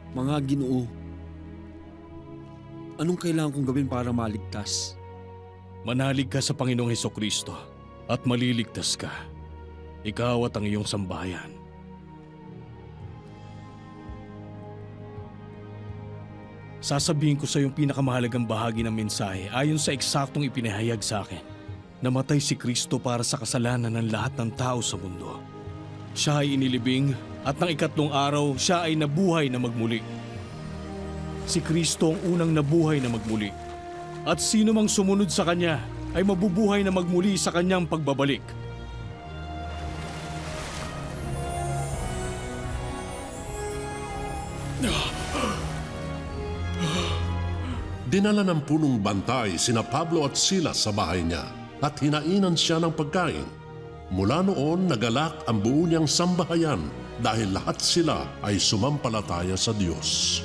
Mga Ginoo, anong kailangan kong gawin para maligtas? Manalig ka sa Panginoong Hesukristo at maliligtas ka. Ikaw at ang iyong sambahayan. Sasabihin ko sa iyong pinakamahalagang bahagi ng mensahe ayon sa eksaktong ipinahayag sa akin. Namatay si Kristo para sa kasalanan ng lahat ng tao sa mundo. Siya ay inilibing at ng ikatlong araw siya ay nabuhay na magmuli. Si Kristo ang unang nabuhay na magmuli. At sino mang sumunod sa Kanya ay mabubuhay na magmuli sa Kanyang pagbabalik. Dinala ng punong bantay sina Pablo at Silas sa bahay niya at hinainan siya ng pagkain. Mula noon nagalak ang buo niyang sambahayan dahil lahat sila ay sumampalataya sa Diyos.